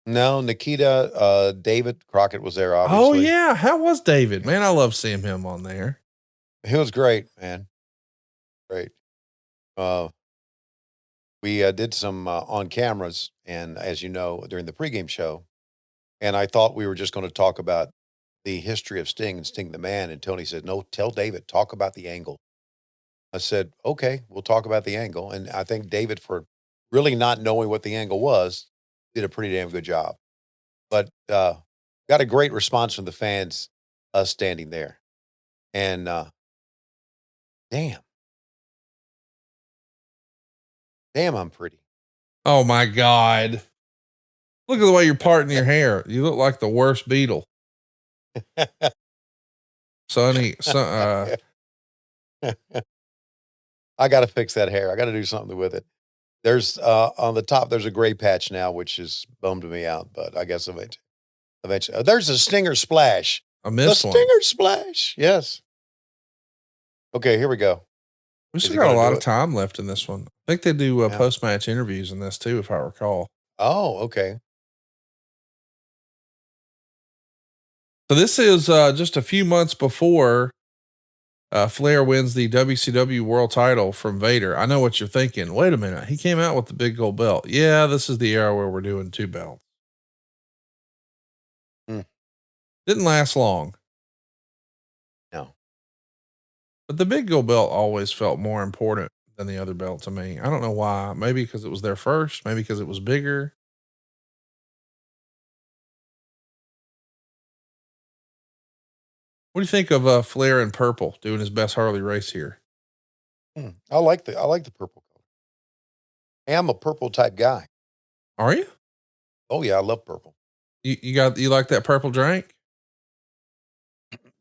No, Nikita, David Crockett was there, Oh obviously. yeah. How was David? Yeah. Man, I love seeing him on there. He was great, man. Great. Uh, we did some on cameras, and as you know, during the pregame show, and I thought we were just going to talk about the history of Sting and Sting the Man. And Tony said, "No, tell David, talk about the angle." I said, "Okay, we'll talk about the angle." And I think David, for really not knowing what the angle was, did a pretty damn good job. But got a great response from the fans, us standing there. And damn, damn, I'm pretty. Oh my God. Look at the way you're parting your hair. You look like the worst Beetle. I got to fix that hair. I got to do something with it. There's on the top, there's a gray patch now, which has bummed me out, but I guess eventually, there's a stinger splash. I The missed one. stinger splash. Yes. Okay, here we go. We Is still he got a going to lot do of it? time left in this one. I think they do Yeah. post match interviews in this too, if I recall. Oh, okay. So this is just a few months before Flair wins the WCW World Title from Vader. I know what you're thinking. Wait a minute, he came out with the big gold belt. Yeah, this is the era where we're doing two belts. Hmm. Didn't last long, No. but the big gold belt always felt more important than the other belt to me. I don't know why. Maybe because it was their first. Maybe because it was bigger. What do you think of Flair in purple doing his best Harley race here? I like the purple color. Hey, I'm a purple type guy. Are you? Oh yeah, I love purple. You like that purple drink?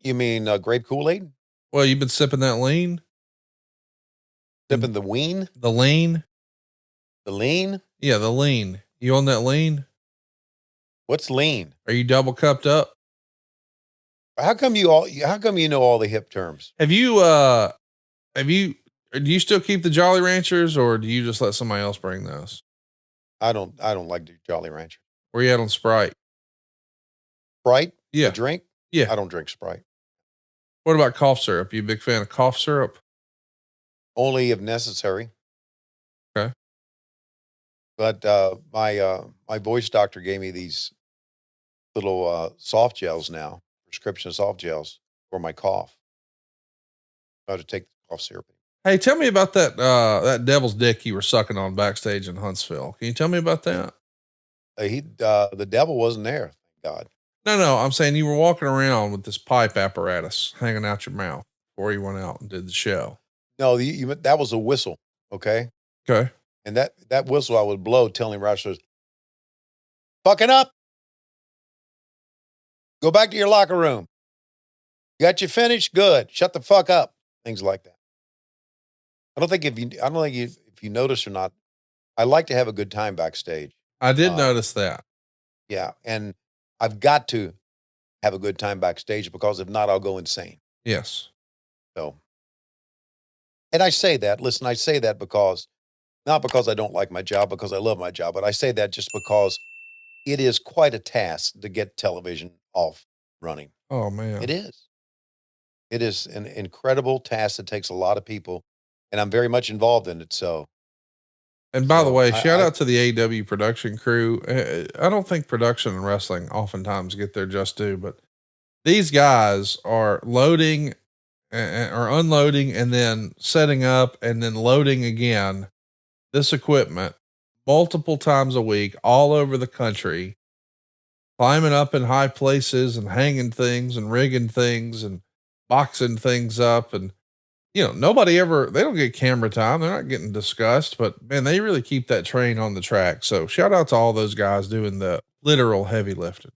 You mean grape Kool-Aid? Well, you've been sipping that lean, Sipping the ween? the lean. The lean? Yeah, the lean. You on that lean? What's lean? Are you double cupped up? How come you know all the hip terms? Have you, have you, do you still keep the Jolly Ranchers or do you just let somebody else bring those? I don't like the Jolly Rancher. Where you at on Sprite? Sprite, the Yeah. drink? Yeah. I don't drink Sprite. What about cough syrup? You a big fan of cough syrup? Only if necessary. Okay. But my voice doctor gave me these little soft gels now, prescription soft gels for my cough. I have to take the cough syrup. Hey, tell me about that devil's dick you were sucking on backstage in Huntsville. Can you tell me about that? The devil wasn't there, thank God. No, I'm saying you were walking around with this pipe apparatus hanging out your mouth before you went out and did the show. No, that was a whistle, okay? Okay. And that whistle I would blow, telling wrestlers, "Fucking up, go back to your locker room. Got you finished? Good. Shut the fuck up." Things like that. I don't think if you notice or not, I like to have a good time backstage. I did Uh, notice that. yeah, and I've got to have a good time backstage because if not, I'll go insane. Yes. So, and I say that. Listen, I say that because not because I don't like my job, because I love my job, but I say that just because it is quite a task to get television off running. Oh It man. is. It is an incredible task that takes a lot of people, and I'm very much involved in it. So, And by the so way, I, shout I out to the AW production crew. I don't think production and wrestling oftentimes get their just due, but these guys are loading or unloading and then setting up and then loading again this equipment multiple times a week all over the country, climbing up in high places and hanging things and rigging things and boxing things up. And, they don't get camera time. They're not getting discussed, but man, they really keep that train on the track. So shout out to all those guys doing the literal heavy lifting.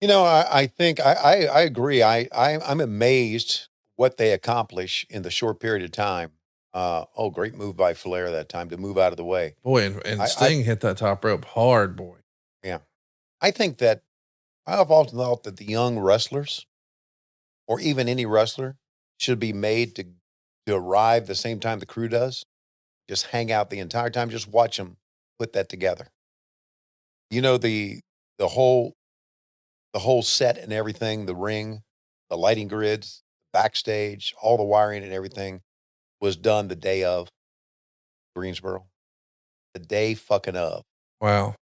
I think I agree. I'm amazed what they accomplish in the short period of time. Great move by Flair that time to move out of the way. Boy, and I Sting hit that top rope hard, boy. yeah, I think that I've often thought that the young wrestlers, or even any wrestler, should be made to arrive the same time the crew does. Just hang out the entire time. Just watch them put that together. You know, the whole the whole set and everything, the ring, the lighting grids, backstage, all the wiring and everything was done the day of Greensboro. The day fucking of. Wow.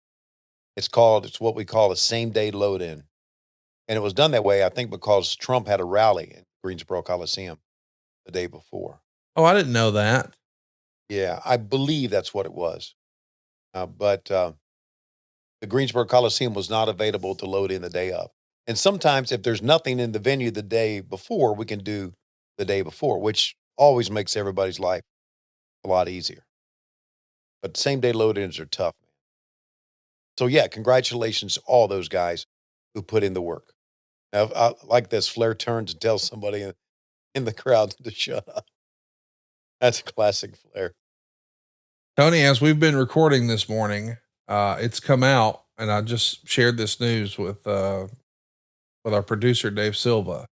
It's what we call a same day load in. And it was done that way, I think, because Trump had a rally in Greensboro Coliseum the day before. Oh, I didn't know that. Yeah, I believe that's what it was. But the Greensboro Coliseum was not available to load in the day of. And sometimes, if there's nothing in the venue the day before, we can do the day before, which always makes everybody's life a lot easier. But same day load ins are tough. So, yeah, congratulations to all those guys who put in the work. Now, I like this. Flair turns and tells somebody in the crowd to shut up. That's a classic Flair. Tony, as we've been recording this morning, it's come out, and I just shared this news with our producer Dave Silva.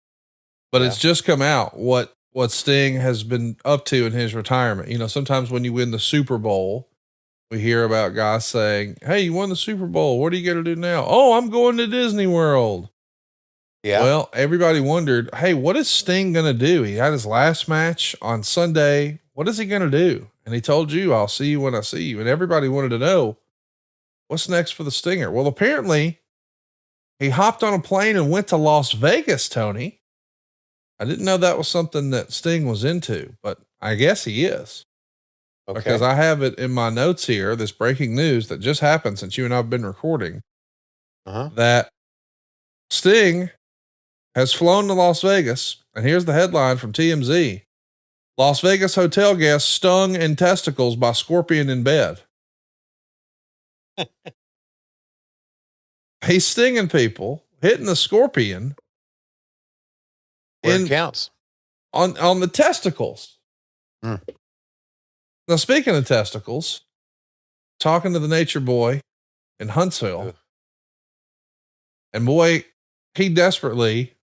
But Yeah. it's just come out what Sting has been up to in his retirement. You know, sometimes when you win the Super Bowl, we hear about guys saying, "Hey, you won the Super Bowl. What are you going to do now?" "Oh, I'm going to Disney World." Yeah. Well, everybody wondered, hey, what is Sting going to do? He had his last match on Sunday. What is he going to do? And he told you, "I'll see you when I see you." And everybody wanted to know what's next for the Stinger. Well, apparently he hopped on a plane and went to Las Vegas, Tony. I didn't know that was something that Sting was into, but I guess he is. Okay. Because I have it in my notes here, this breaking news that just happened since you and I have been recording, that Sting has flown to Las Vegas. And here's the headline from TMZ: Las Vegas hotel guest stung in testicles by scorpion in bed. He's stinging people, hitting the scorpion Where it counts. on the testicles. Mm. Now, speaking of testicles, talking to the nature boy in Huntsville, Ugh. and boy, he desperately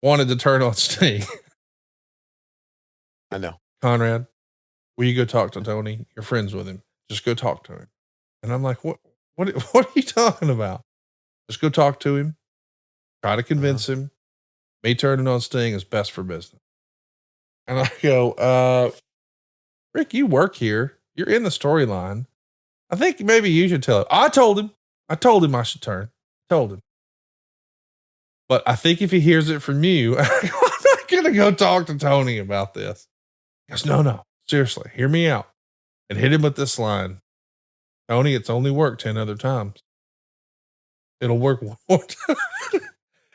wanted to turn on Sting. I know. "Conrad, will you go talk to Tony? You're friends with him. Just go talk to him." And I'm like, what are you talking about? Just go talk to him. Try to convince him. Me turning on Sting is best for business. And I go, Rick, you work here. You're in the storyline. I think maybe you should tell him. I told him I should turn. Told him. But I think if he hears it from you, I'm not going to go talk to Tony about this. He goes, no, seriously, hear me out. And hit him with this line: "Tony, it's only worked 10 other times. It'll work one more time."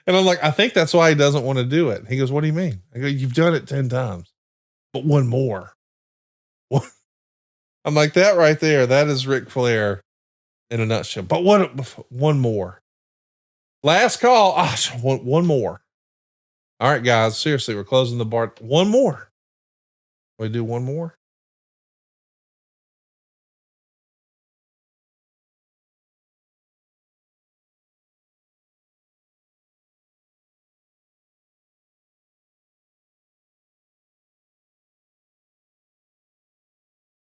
And I'm like, I think that's why he doesn't want to do it. He goes, "What do you mean?" I go, "You've done it 10 times, but one more." I'm like, that right there, that is Ric Flair in a nutshell. But one more. Last call. One more. All right, guys, seriously, we're closing the bar. One more. We do one more.